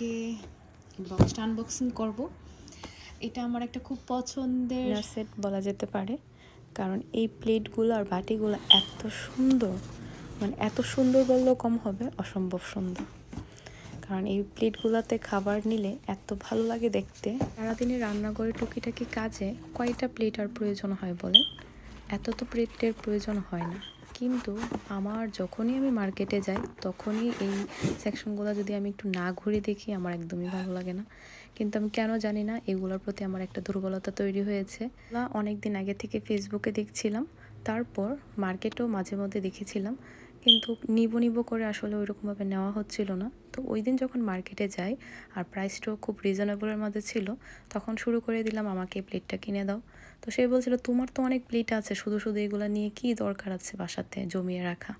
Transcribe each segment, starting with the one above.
আজকে বক্সটা আনবক্সিং করব। এটা আমার একটা খুব পছন্দের ডিনার সেট বলা যেতে পারে, কারণ এই প্লেটগুলো আর বাটিগুলো এত সুন্দর, মানে এত সুন্দর বললেও কম হবে, অসম্ভব সুন্দর। কারণ এই প্লেটগুলোতে খাবার নিলে এত ভালো লাগে দেখতে। সারাদিনে রান্নাঘরে টুকিটাকি কাজে কয়টা প্লেট আর প্রয়োজন হয় বলেন? এত তো প্লেটের প্রয়োজন হয় না, কিন্তু আমার যখনই আমি মার্কেটে যাই তখনই এই সেকশনগুলো যদি আমি একটু না ঘুরে দেখি আমার একদমই ভালো লাগে না। কিন্তু আমি কেন জানি না এগুলোর প্রতি আমার একটা দুর্বলতা তৈরি হয়েছে। অনেক দিন আগে থেকে ফেসবুকে দেখছিলাম, তারপর মার্কেটেও মাঝে মধ্যে দেখেছিলাম, কিন্তু নিব করে আসলে ওইরকমভাবে নেওয়া হচ্ছিল না। তো ওই দিন যখন মার্কেটে যাই আর প্রাইসটাও খুব রিজনেবলের মধ্যে ছিল, তখন শুরু করে দিলাম আমাকে এই প্লেটটা কিনে দাও। তো সে বলছিল তোমার তো অনেক প্লেট আছে, শুধু শুধু এগুলো নিয়ে কি দরকার আছে বাসাতে জমিয়ে রাখা।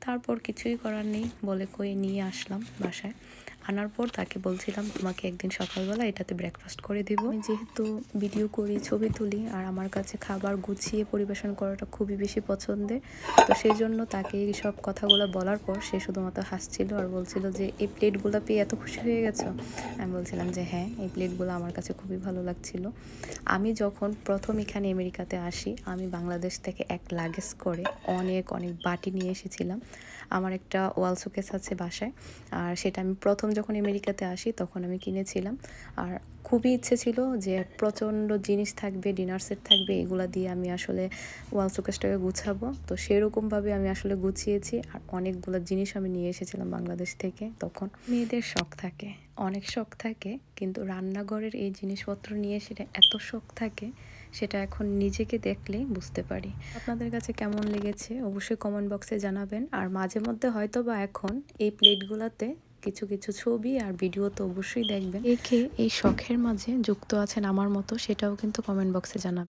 তারপর কিছুই করার নেই বলে কই নিয়ে আসলাম বাসায়। আনার পর তাকে বলছিলাম তোমাকে একদিন সকালবেলা এটাতে ব্রেকফাস্ট করে দিব। আমি যেহেতু ভিডিও করি, ছবি তুলি, আর আমার কাছে খাবার গুছিয়ে পরিবেশন করাটা খুবই বেশি পছন্দের, তো সেই জন্য তাকে এই সব কথাগুলো বলার পর সে শুধুমাত্র হাসছিল আর বলছিল যে এই প্লেটগুলো পেয়ে এত খুশি হয়ে গেছো। আমি বলছিলাম যে হ্যাঁ, এই প্লেটগুলো আমার কাছে খুবই ভালো লাগছিল। আমি যখন প্রথম এখানে আমেরিকাতে আসি, আমি বাংলাদেশ থেকে এক লাগেজ করে অনেক বাটি নিয়ে এসেছিলাম। আমার একটা ওয়াল শোকেস আছে বাসায়, আর সেটা আমি প্রথম যখন আমেরিকাতে আসি তখন আমি কিনেছিলাম। আর খুবই ইচ্ছে ছিল যে প্রচণ্ড জিনিস থাকবে, ডিনার সেট থাকবে, এগুলা দিয়ে আমি আসলে ওয়াল শোকেসটাকে গুছাবো। তো সেরকমভাবে আমি আসলে গুছিয়েছি, আর অনেকগুলো জিনিস আমি নিয়ে এসেছিলাম বাংলাদেশ থেকে। তখন মেয়েদের শখ থাকে, অনেক শখ থাকে, কিন্তু রান্নাঘরের এই জিনিসপত্র নিয়ে সেটা এত শখ থাকে, সেটা এখন নিজেকে দেখলেই বুঝতে পারি। আপনাদের কাছে কেমন লেগেছে অবশ্যই কমেন্ট বক্সে জানাবেন। আর মাঝে মধ্যে হয়তো বা এখন এই প্লেটগুলোতে কিছু কিছু ছবি আর ভিডিও তো অবশ্যই দেখবেন। এই শখের মাঝে যুক্ত আছেন আমার মতো, সেটাও কিন্তু কমেন্ট বক্সে জানাবেন।